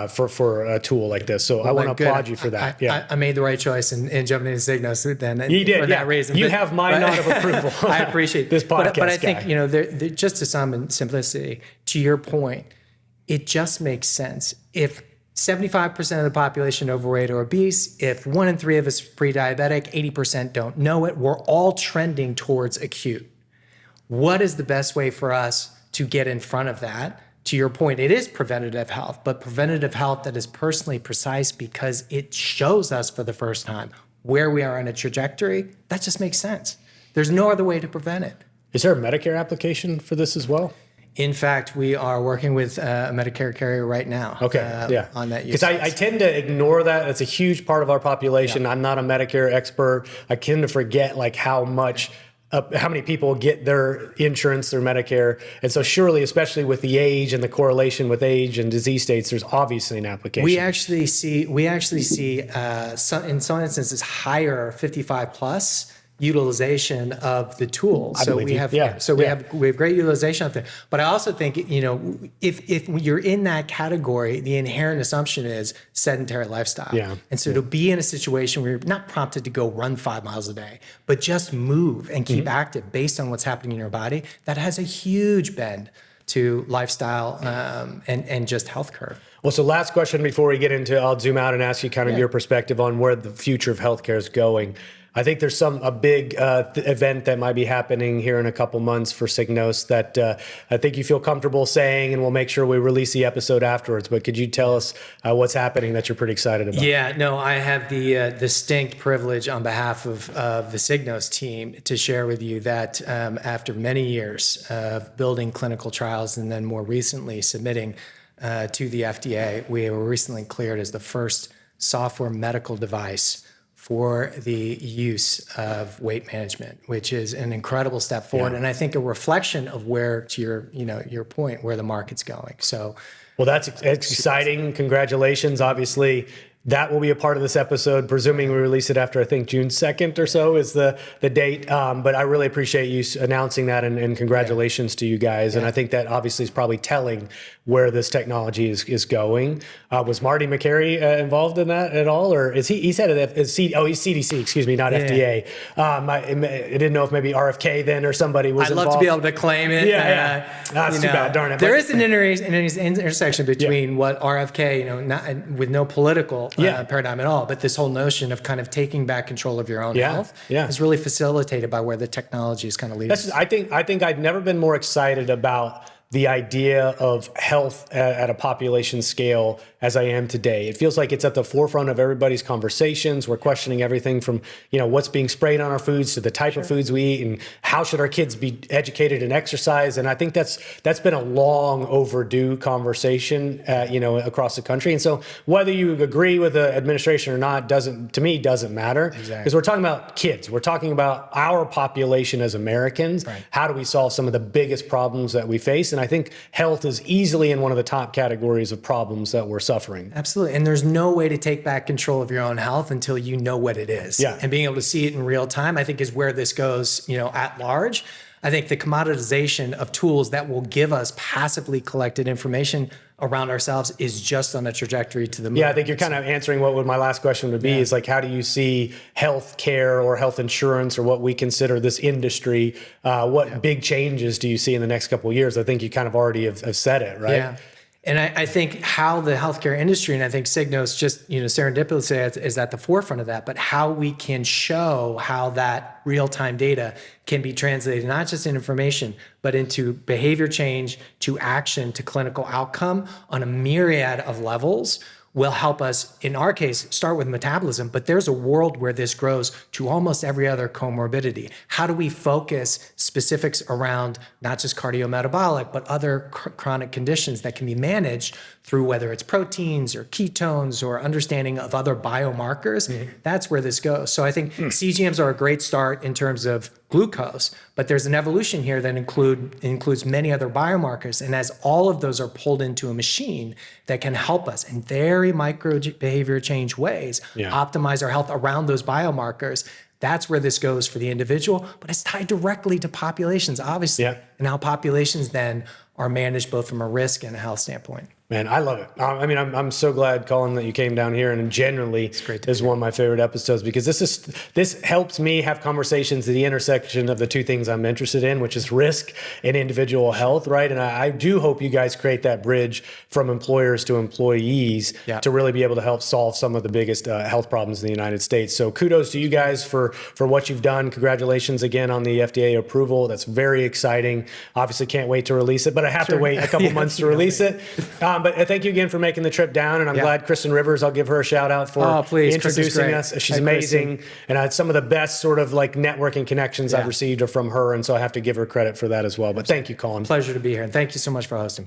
for a tool like this. So I want to applaud you for that. I made the right choice in jumping into Signos then. You did, for that reason. You have my nod of approval. I appreciate this podcast but I think, just to some simplicity, to your point, it just makes sense. If 75% of the population overweight or obese, if 1 in 3 of us are pre-diabetic, 80% don't know it, we're all trending towards acute. What is the best way for us to get in front of that? To your point, it is preventative health, but preventative health that is personally precise because it shows us for the first time where we are on a trajectory. That just makes sense. There's no other way to prevent it. Is there a Medicare application for this as well? In fact, we are working with a Medicare carrier right now. On that use. Because I tend to ignore that. That's a huge part of our population. I'm not a Medicare expert. I tend to forget how many people get their insurance through Medicare. And so surely, especially with the age and the correlation with age and disease states, there's obviously an application. We actually see in some instances higher 55 plus utilization of the tool. I believe we you. have Yeah. we have great utilization of it. But I also think, if you're in that category, the inherent assumption is sedentary lifestyle. Yeah. And so to be in a situation where you're not prompted to go run 5 miles a day, but just move and keep active based on what's happening in your body, that has a huge bend to lifestyle and just health curve. Well, so last question before we get into, I'll zoom out and ask you kind of your perspective on where the future of healthcare is going. I think there's a big event that might be happening here in a couple months for Signos that I think you feel comfortable saying, and we'll make sure we release the episode afterwards. But could you tell us what's happening that you're pretty excited about? Yeah, no, I have the distinct privilege on behalf of the Signos team to share with you that after many years of building clinical trials and then more recently submitting to the FDA, we were recently cleared as the first software medical device for the use of weight management, which is an incredible step forward, and I think a reflection of where, to your point, where the market's going. So, well, that's exciting. Congratulations. Obviously, that will be a part of this episode, presuming we release it after, I think, June 2nd or so is the date. But I really appreciate you announcing that, and congratulations to you guys. And I think that obviously is probably telling where this technology is going. Was Marty McCary involved in that at all? Or is he's head of he's CDC, excuse me, not FDA. I didn't know if maybe RFK then or somebody was involved. I'd love to be able to claim it. That's too bad, darn it. There is an intersection between what RFK, not, with no political paradigm at all, but this whole notion of kind of taking back control of your own health is really facilitated by where the technology is kind of leading. I think I've never been more excited about the idea of health at a population scale as I am today. It feels like it's at the forefront of everybody's conversations. We're questioning everything from, what's being sprayed on our foods to the type of foods we eat and how should our kids be educated and exercise. And I think that's been a long overdue conversation, across the country. And so whether you agree with the administration or not doesn't matter. Because we're talking about kids. We're talking about our population as Americans. Right. How do we solve some of the biggest problems that we face? And I think health is easily in one of the top categories of problems that we're suffering. Absolutely. And there's no way to take back control of your own health until you know what it is. Yeah. And being able to see it in real time, I think, is where this goes, at large. I think the commoditization of tools that will give us passively collected information around ourselves is just on a trajectory to the moon. Yeah, I think you're kind of answering what my last question would be is like, how do you see health care or health insurance or what we consider this industry? What big changes do you see in the next couple of years? I think you kind of already have said it, right? Yeah. And I think how the healthcare industry, and I think Signos just, serendipitously is at the forefront of that, but how we can show how that real-time data can be translated, not just in information, but into behavior change, to action, to clinical outcome on a myriad of levels will help us, in our case, start with metabolism, but there's a world where this grows to almost every other comorbidity. How do we focus specifics around not just cardiometabolic, but other chronic conditions that can be managed through whether it's proteins or ketones or understanding of other biomarkers? Mm-hmm. That's where this goes. So I think CGMs are a great start in terms of glucose, but there's an evolution here that includes many other biomarkers. And as all of those are pulled into a machine that can help us in very micro behavior change ways, optimize our health around those biomarkers, that's where this goes for the individual, but it's tied directly to populations, obviously, and how populations then are managed both from a risk and a health standpoint. Man, I love it. I mean, I'm so glad, Colin, that you came down here, and generally this is one of my favorite episodes because this helps me have conversations at the intersection of the two things I'm interested in, which is risk and individual health, right? And I do hope you guys create that bridge from employers to employees to really be able to help solve some of the biggest health problems in the United States. So kudos to you guys for what you've done. Congratulations again on the FDA approval. That's very exciting. Obviously can't wait to release it, but I have to wait a couple months to release it. But thank you again for making the trip down, and I'm glad Kristen Rivers, I'll give her a shout out for introducing us. She's amazing, and I had some of the best sort of like networking connections I've received are from her, and so I have to give her credit for that as well. But thank you, Colin. Pleasure to be here, and thank you so much for hosting.